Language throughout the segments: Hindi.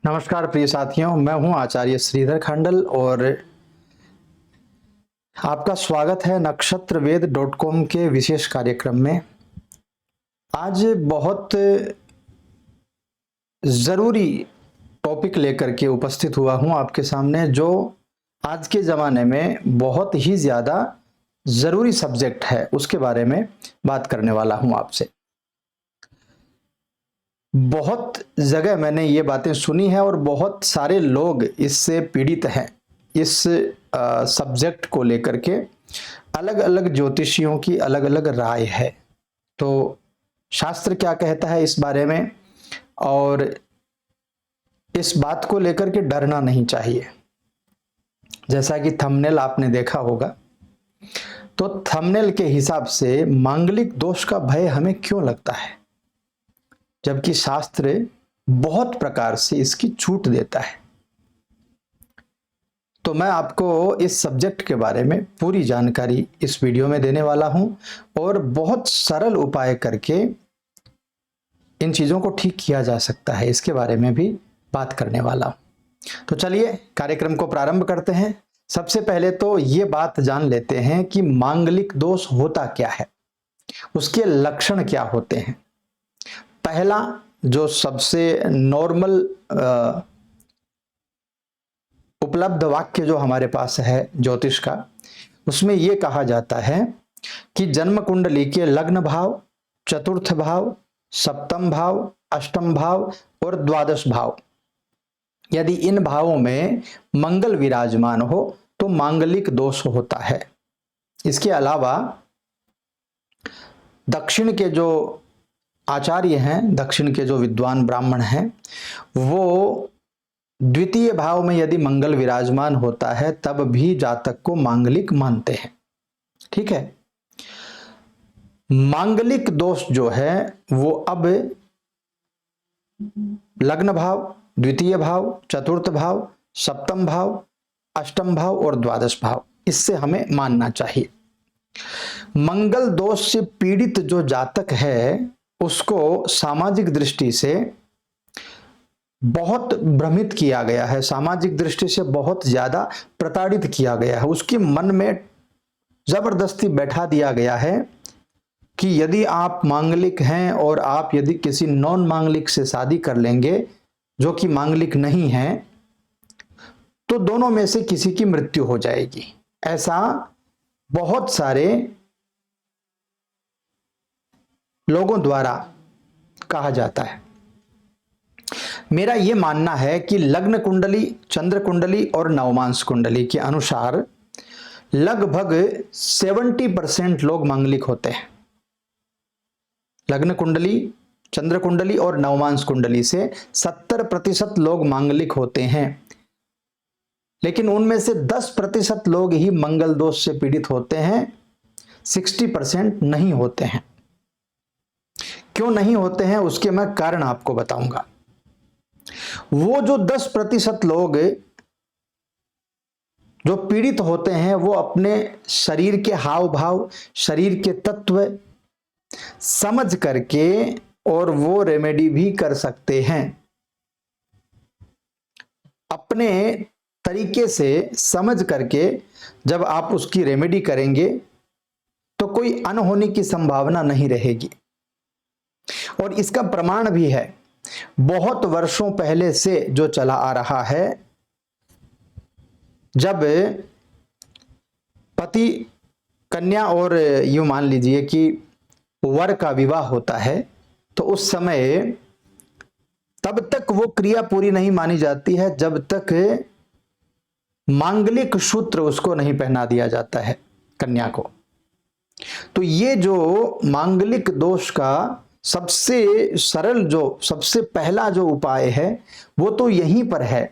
नमस्कार प्रिय साथियों, मैं हूं आचार्य श्रीधर खंडल और आपका स्वागत है नक्षत्रवेद.com के विशेष कार्यक्रम में। आज बहुत ज़रूरी टॉपिक लेकर के उपस्थित हुआ हूं आपके सामने, जो आज के ज़माने में बहुत ही ज़्यादा ज़रूरी सब्जेक्ट है, उसके बारे में बात करने वाला हूं आपसे। बहुत जगह मैंने ये बातें सुनी है और बहुत सारे लोग इससे पीड़ित हैं। इस सब्जेक्ट को लेकर के अलग अलग ज्योतिषियों की अलग अलग राय है। तो शास्त्र क्या कहता है इस बारे में, और इस बात को लेकर के डरना नहीं चाहिए। जैसा कि थंबनेल आपने देखा होगा, तो थंबनेल के हिसाब से मांगलिक दोष का भय हमें क्यों लगता है, जबकि शास्त्र बहुत प्रकार से इसकी छूट देता है। तो मैं आपको इस सब्जेक्ट के बारे में पूरी जानकारी इस वीडियो में देने वाला हूं और बहुत सरल उपाय करके इन चीजों को ठीक किया जा सकता है, इसके बारे में भी बात करने वाला हूं। तो चलिए कार्यक्रम को प्रारंभ करते हैं। सबसे पहले तो ये बात जान लेते हैं कि मांगलिक दोष होता क्या है, उसके लक्षण क्या होते हैं। पहला जो सबसे नॉर्मल उपलब्ध वाक्य जो हमारे पास है ज्योतिष का, उसमें यह कहा जाता है कि जन्म कुंडली के लग्न भाव, चतुर्थ भाव, सप्तम भाव, अष्टम भाव और द्वादश भाव, यदि इन भावों में मंगल विराजमान हो तो मांगलिक दोष होता है। इसके अलावा दक्षिण के जो आचार्य हैं, दक्षिण के जो विद्वान ब्राह्मण हैं, वो द्वितीय भाव में यदि मंगल विराजमान होता है तब भी जातक को मांगलिक मानते हैं। ठीक है। मांगलिक दोष जो है वो अब लग्न भाव, द्वितीय भाव, चतुर्थ भाव, सप्तम भाव, अष्टम भाव और द्वादश भाव, इससे हमें मानना चाहिए। मंगल दोष से पीड़ित जो जातक है उसको सामाजिक दृष्टि से बहुत भ्रमित किया गया है, सामाजिक दृष्टि से बहुत ज्यादा प्रताड़ित किया गया है। उसके मन में जबरदस्ती बैठा दिया गया है कि यदि आप मांगलिक हैं और आप यदि किसी नॉन मांगलिक से शादी कर लेंगे जो कि मांगलिक नहीं है, तो दोनों में से किसी की मृत्यु हो जाएगी। ऐसा बहुत सारे लोगों द्वारा कहा जाता है। मेरा यह मानना है कि लग्न कुंडली, चंद्र कुंडली और नवमांश कुंडली के अनुसार लगभग 70% लोग मांगलिक होते हैं। लग्न कुंडली, चंद्र कुंडली और नवमांश कुंडली से 70% लोग मांगलिक होते हैं, लेकिन उनमें से 10% लोग ही मंगल दोष से पीड़ित होते हैं, 60% नहीं होते हैं। क्यों नहीं होते हैं उसके मैं कारण आपको बताऊंगा। वो जो 10% लोग जो पीड़ित होते हैं वो अपने शरीर के हाव भाव, शरीर के तत्व समझ करके और वो रेमेडी भी कर सकते हैं। अपने तरीके से समझ करके जब आप उसकी रेमेडी करेंगे तो कोई अनहोनी की संभावना नहीं रहेगी। और इसका प्रमाण भी है, बहुत वर्षों पहले से जो चला आ रहा है। जब पति कन्या और यूं मान लीजिए कि वर का विवाह होता है, तो उस समय तब तक वो क्रिया पूरी नहीं मानी जाती है जब तक मांगलिक सूत्र उसको नहीं पहना दिया जाता है, कन्या को। तो ये जो मांगलिक दोष का सबसे सरल, जो सबसे पहला जो उपाय है वो तो यहीं पर है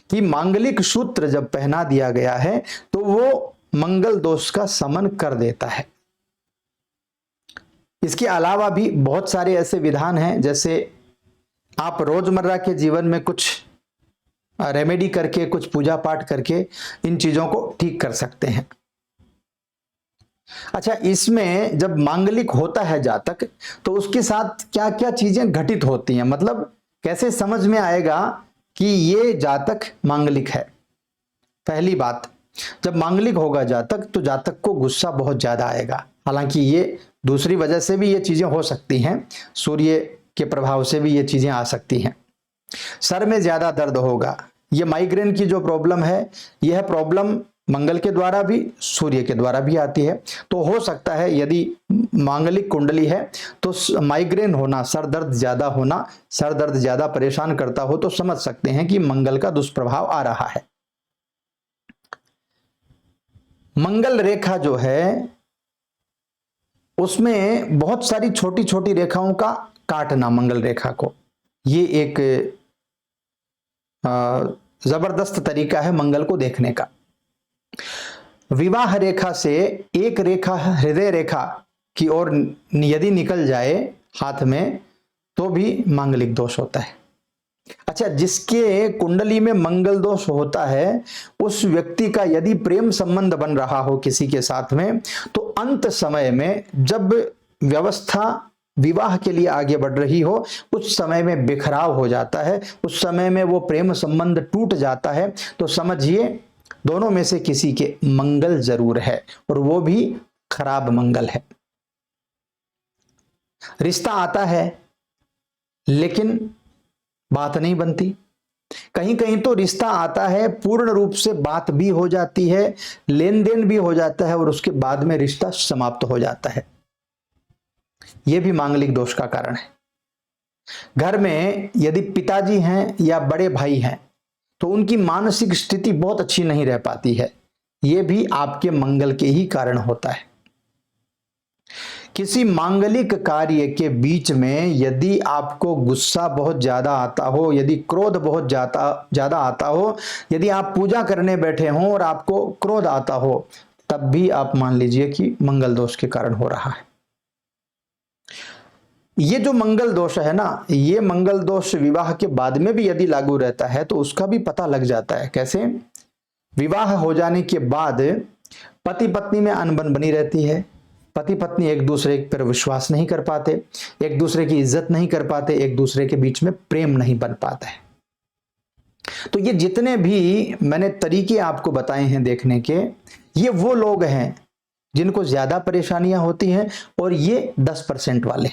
कि मांगलिक सूत्र जब पहना दिया गया है तो वो मंगल दोष का शमन कर देता है। इसके अलावा भी बहुत सारे ऐसे विधान हैं, जैसे आप रोजमर्रा के जीवन में कुछ रेमेडी करके, कुछ पूजा पाठ करके इन चीजों को ठीक कर सकते हैं। अच्छा, इसमें जब मांगलिक होता है जातक तो उसके साथ क्या क्या चीजें घटित होती हैं, मतलब कैसे समझ में आएगा कि ये जातक मांगलिक है? पहली बात, जब मांगलिक होगा जातक तो जातक को गुस्सा बहुत ज्यादा आएगा। हालांकि ये दूसरी वजह से भी ये चीजें हो सकती हैं, सूर्य के प्रभाव से भी ये चीजें आ सकती हैं। सर में ज्यादा दर्द होगा। ये माइग्रेन की जो प्रॉब्लम है, यह प्रॉब्लम मंगल के द्वारा भी सूर्य के द्वारा भी आती है। तो हो सकता है यदि मांगलिक कुंडली है तो माइग्रेन होना, सर दर्द ज्यादा होना, सर दर्द ज्यादा परेशान करता हो तो समझ सकते हैं कि मंगल का दुष्प्रभाव आ रहा है। मंगल रेखा जो है उसमें बहुत सारी छोटी छोटी रेखाओं का काटना, मंगल रेखा को, ये एक जबरदस्त तरीका है मंगल को देखने का। विवाह रेखा से एक रेखा हृदय रेखा की ओर यदि निकल जाए हाथ में तो भी मांगलिक दोष होता है। अच्छा, जिसके कुंडली में मंगल दोष होता है उस व्यक्ति का यदि प्रेम संबंध बन रहा हो किसी के साथ में, तो अंत समय में जब व्यवस्था विवाह के लिए आगे बढ़ रही हो उस समय में बिखराव हो जाता है, उस समय में वो प्रेम संबंध टूट जाता है, तो समझिए दोनों में से किसी के मंगल जरूर है और वो भी खराब मंगल है। रिश्ता आता है लेकिन बात नहीं बनती, कहीं कहीं तो रिश्ता आता है पूर्ण रूप से बात भी हो जाती है, लेन देन भी हो जाता है और उसके बाद में रिश्ता समाप्त हो जाता है। यह भी मांगलिक दोष का कारण है। घर में यदि पिताजी हैं या बड़े भाई हैं तो उनकी मानसिक स्थिति बहुत अच्छी नहीं रह पाती है, यह भी आपके मंगल के ही कारण होता है। किसी मांगलिक कार्य के बीच में यदि आपको गुस्सा बहुत ज्यादा आता हो, यदि क्रोध बहुत ज्यादा आता हो, यदि आप पूजा करने बैठे हों और आपको क्रोध आता हो, तब भी आप मान लीजिए कि मंगल दोष के कारण हो रहा है। ये जो मंगल दोष है ना, ये मंगल दोष विवाह के बाद में भी यदि लागू रहता है तो उसका भी पता लग जाता है। कैसे? विवाह हो जाने के बाद पति पत्नी में अनबन बनी रहती है, पति पत्नी एक दूसरे पर विश्वास नहीं कर पाते, एक दूसरे की इज्जत नहीं कर पाते, एक दूसरे के बीच में प्रेम नहीं बन पाता है। तो ये जितने भी मैंने तरीके आपको बताए हैं देखने के, ये वो लोग हैं जिनको ज्यादा परेशानियां होती हैं और ये 10% वाले।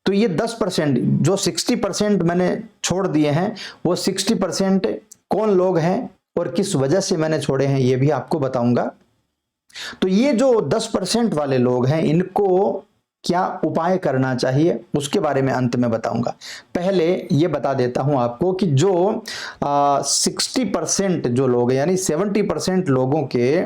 तो ये 10%, जो 60% मैंने छोड़ दिए हैं, वो 60% कौन लोग हैं और किस वजह से मैंने छोड़े हैं ये भी आपको बताऊंगा। तो ये जो 10% वाले लोग हैं इनको क्या उपाय करना चाहिए उसके बारे में अंत में बताऊंगा। पहले ये बता देता हूं आपको कि जो 60% जो लोग हैं, यानी 70% लोगों के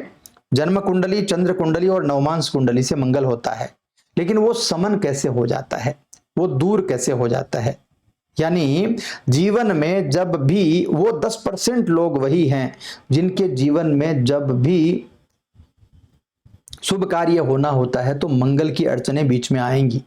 जन्म कुंडली, चंद्र कुंडली और नवमांश कुंडली से मंगल होता है, लेकिन वो समन कैसे हो जाता है, वो दूर कैसे हो जाता है। यानी जीवन में जब भी वो 10% लोग वही हैं जिनके जीवन में जब भी शुभ कार्य होना होता है तो मंगल की अड़चनें बीच में आएंगी,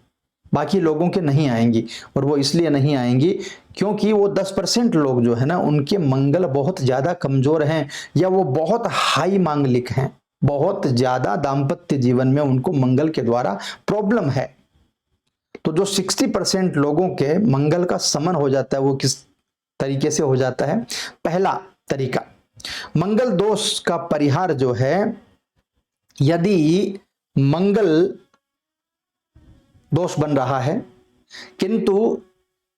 बाकी लोगों के नहीं आएंगी। और वो इसलिए नहीं आएंगी क्योंकि वो 10% लोग जो है ना, उनके मंगल बहुत ज्यादा कमजोर हैं या वो बहुत हाई मांगलिक हैं, बहुत ज्यादा दाम्पत्य जीवन में उनको मंगल के द्वारा प्रॉब्लम है। तो जो 60% लोगों के मंगल का समन हो जाता है वो किस तरीके से हो जाता है? पहला तरीका, मंगल दोष का परिहार जो है, यदि मंगल दोष बन रहा है किंतु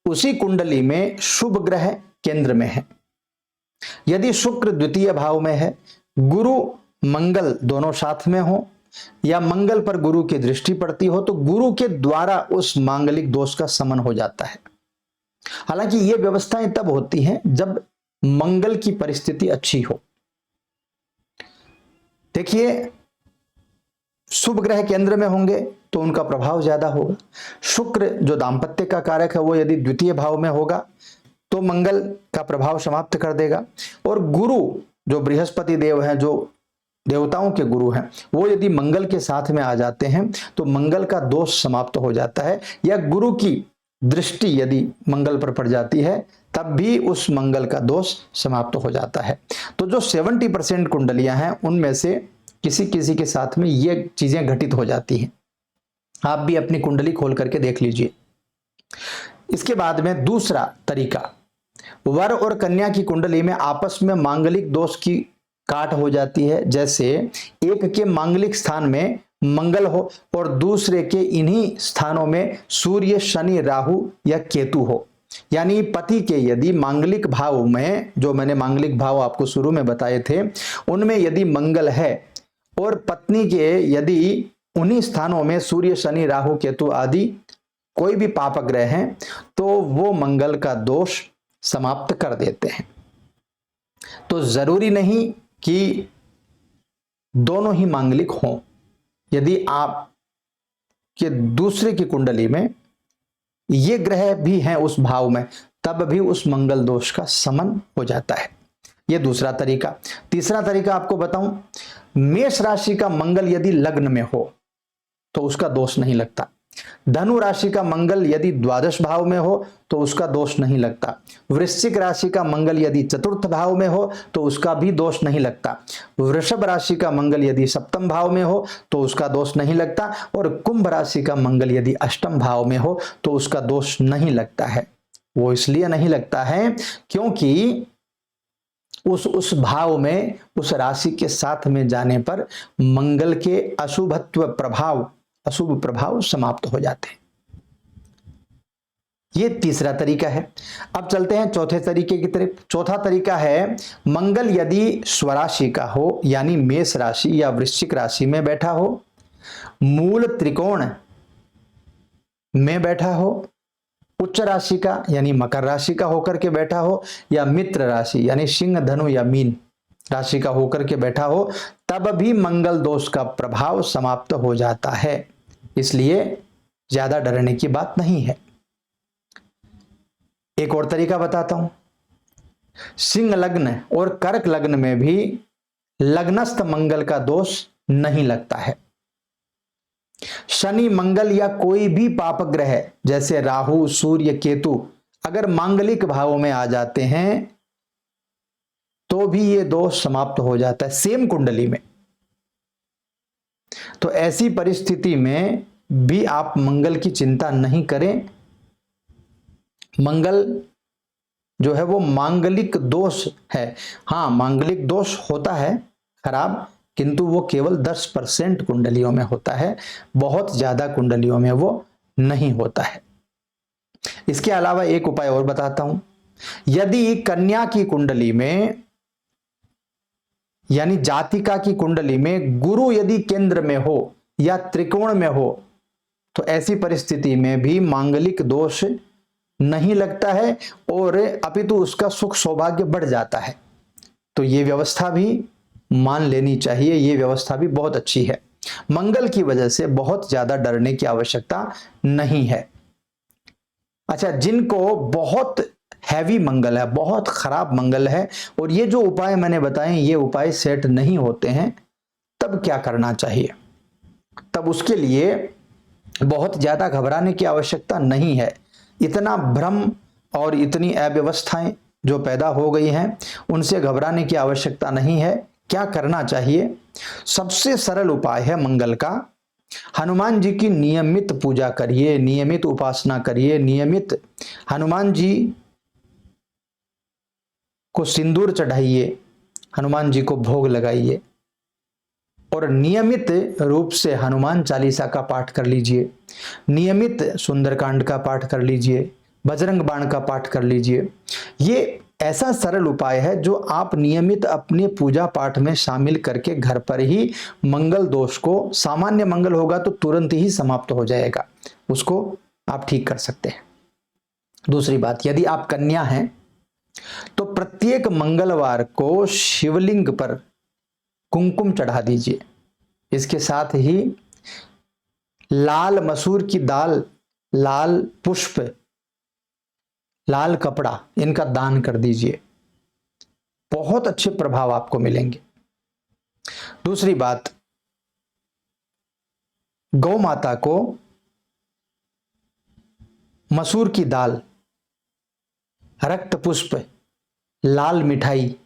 उसी कुंडली में शुभ ग्रह केंद्र में है, यदि शुक्र द्वितीय भाव में है, गुरु मंगल दोनों साथ में हो या मंगल पर गुरु की दृष्टि पड़ती हो, तो गुरु के द्वारा उस मांगलिक दोष का समन हो जाता है। हालांकि ये व्यवस्थाएं तब होती हैं जब मंगल की परिस्थिति अच्छी हो। देखिए, शुभ ग्रह केंद्र में होंगे तो उनका प्रभाव ज्यादा होगा। शुक्र जो दाम्पत्य का कारक है वो यदि द्वितीय भाव में होगा तो मंगल का प्रभाव समाप्त कर देगा। और गुरु जो बृहस्पति देव हैं, जो देवताओं के गुरु हैं, वो यदि मंगल के साथ में आ जाते हैं तो मंगल का दोष समाप्त हो जाता है। या गुरु की दृष्टि यदि मंगल पर पड़ जाती है तब भी उस मंगल का दोष समाप्त हो जाता है। तो जो 70% कुंडलियां हैं उनमें से किसी किसी के साथ में ये चीजें घटित हो जाती हैं। आप भी अपनी कुंडली खोल करके देख लीजिए। इसके बाद में दूसरा तरीका, वर और कन्या की कुंडली में आपस में मांगलिक दोष की काट हो जाती है। जैसे एक के मांगलिक स्थान में मंगल हो और दूसरे के इन्हीं स्थानों में सूर्य, शनि, राहु या केतु हो। यानी पति के यदि मांगलिक भाव में, जो मैंने मांगलिक भाव आपको शुरू में बताए थे, उनमें यदि मंगल है और पत्नी के यदि उन्हीं स्थानों में सूर्य, शनि, राहु, केतु आदि कोई भी पाप ग्रह हैं, तो वो मंगल का दोष समाप्त कर देते हैं। तो जरूरी नहीं कि दोनों ही मांगलिक हों। यदि आप के दूसरे की कुंडली में ये ग्रह भी हैं उस भाव में, तब भी उस मंगल दोष का शमन हो जाता है। ये दूसरा तरीका। तीसरा तरीका आपको बताऊं, मेष राशि का मंगल यदि लग्न में हो तो उसका दोष नहीं लगता। धनु राशि का मंगल यदि द्वादश भाव में हो तो उसका दोष नहीं लगता। वृश्चिक राशि का मंगल यदि चतुर्थ भाव में हो तो उसका भी दोष नहीं लगता। वृषभ राशि का मंगल यदि सप्तम भाव में हो तो उसका दोष नहीं लगता। और कुंभ राशि का मंगल यदि अष्टम भाव में हो तो उसका दोष नहीं लगता है। वो इसलिए नहीं लगता है क्योंकि उस भाव में, उस राशि के साथ में जाने पर मंगल के अशुभ प्रभाव समाप्त हो जाते हैं। ये तीसरा तरीका है। अब चलते हैं चौथे तरीके की तरफ। चौथा तरीका है, मंगल यदि स्वराशि का हो, यानी मेष राशि या वृश्चिक राशि में बैठा हो, मूल त्रिकोण में बैठा हो, उच्च राशि का यानी मकर राशि का होकर के बैठा हो, या मित्र राशि यानी सिंह, धनु या मीन राशि का होकर के बैठा हो, तब भी मंगल दोष का प्रभाव समाप्त हो जाता है। इसलिए ज्यादा डरने की बात नहीं है। एक और तरीका बताता हूं, सिंह लग्न और कर्क लग्न में भी लग्नस्थ मंगल का दोष नहीं लगता है। शनि, मंगल या कोई भी पाप ग्रह जैसे राहु, सूर्य, केतु अगर मांगलिक भावों में आ जाते हैं तो भी ये दोष समाप्त हो जाता है सेम कुंडली में। तो ऐसी परिस्थिति में भी आप मंगल की चिंता नहीं करें। मंगल जो है वो मांगलिक दोष है। हाँ, मांगलिक दोष होता है खराब, किंतु वो केवल 10% कुंडलियों में होता है, बहुत ज्यादा कुंडलियों में वो नहीं होता है। इसके अलावा एक उपाय और बताता हूं, यदि कन्या की कुंडली में यानी जातिका की कुंडली में गुरु यदि केंद्र में हो या त्रिकोण में हो तो ऐसी परिस्थिति में भी मांगलिक दोष नहीं लगता है और अपितु उसका सुख सौभाग्य बढ़ जाता है। तो ये व्यवस्था भी मान लेनी चाहिए, ये व्यवस्था भी बहुत अच्छी है। मंगल की वजह से बहुत ज्यादा डरने की आवश्यकता नहीं है। अच्छा, जिनको बहुत हैवी मंगल है, बहुत खराब मंगल है और ये जो उपाय मैंने बताए ये उपाय सेट नहीं होते हैं, तब क्या करना चाहिए? तब उसके लिए बहुत ज्यादा घबराने की आवश्यकता नहीं है। इतना भ्रम और इतनी अव्यवस्थाएं जो पैदा हो गई हैं उनसे घबराने की आवश्यकता नहीं है। क्या करना चाहिए? सबसे सरल उपाय है मंगल का, हनुमान जी की नियमित पूजा करिए, नियमित उपासना करिए, नियमित हनुमान जी को सिंदूर चढ़ाइए, हनुमान जी को भोग लगाइए और नियमित रूप से हनुमान चालीसा का पाठ कर लीजिए, नियमित सुंदरकांड का पाठ कर लीजिए, बजरंग बाण का पाठ कर लीजिए। ये ऐसा सरल उपाय है जो आप नियमित अपने पूजा पाठ में शामिल करके घर पर ही मंगल दोष को, सामान्य मंगल होगा तो तुरंत ही समाप्त हो जाएगा, उसको आप ठीक कर सकते हैं। दूसरी बात, यदि आप कन्या हैं तो प्रत्येक मंगलवार को शिवलिंग पर कुमकुम चढ़ा दीजिए। इसके साथ ही लाल मसूर की दाल, लाल पुष्प, लाल कपड़ा, इनका दान कर दीजिए, बहुत अच्छे प्रभाव आपको मिलेंगे। दूसरी बात, गौ माता को मसूर की दाल, रक्त पुष्प, लाल मिठाई,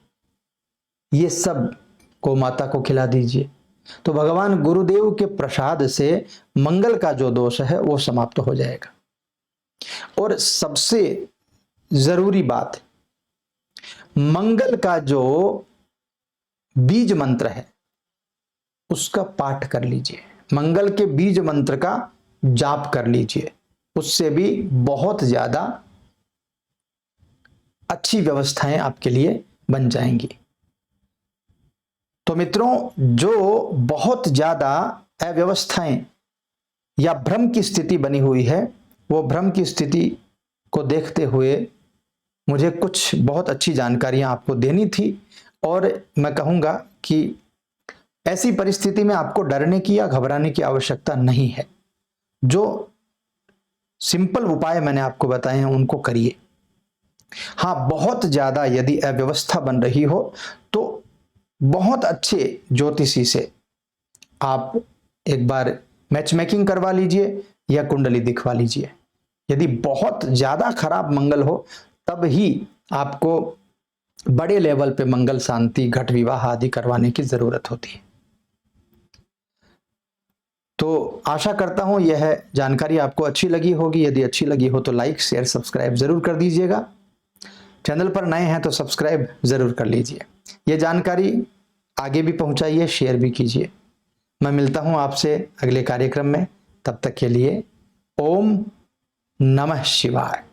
ये सब गौ माता को खिला दीजिए। तो भगवान गुरुदेव के प्रसाद से मंगल का जो दोष है वो समाप्त हो जाएगा। और सबसे जरूरी बात, मंगल का जो बीज मंत्र है उसका पाठ कर लीजिए, मंगल के बीज मंत्र का जाप कर लीजिए, उससे भी बहुत ज्यादा अच्छी व्यवस्थाएं आपके लिए बन जाएंगी। तो मित्रों, जो बहुत ज्यादा अव्यवस्थाएं या भ्रम की स्थिति बनी हुई है, वो भ्रम की स्थिति को देखते हुए मुझे कुछ बहुत अच्छी जानकारियां आपको देनी थी। और मैं कहूंगा कि ऐसी परिस्थिति में आपको डरने की या घबराने की आवश्यकता नहीं है। जो सिंपल उपाय मैंने आपको बताए हैं उनको करिए। हाँ, बहुत ज्यादा यदि अव्यवस्था बन रही हो तो बहुत अच्छे ज्योतिषी से आप एक बार मैच मेकिंग करवा लीजिए या कुंडली दिखवा लीजिए। यदि बहुत ज्यादा खराब मंगल हो तब ही आपको बड़े लेवल पे मंगल शांति, घट विवाह आदि करवाने की जरूरत होती है। तो आशा करता हूं यह जानकारी आपको अच्छी लगी होगी। यदि अच्छी लगी हो तो लाइक, शेयर, सब्सक्राइब जरूर कर दीजिएगा। चैनल पर नए हैं तो सब्सक्राइब जरूर कर लीजिए। यह जानकारी आगे भी पहुंचाइए, शेयर भी कीजिए। मैं मिलता हूं आपसे अगले कार्यक्रम में, तब तक के लिए ओम नमः शिवाय।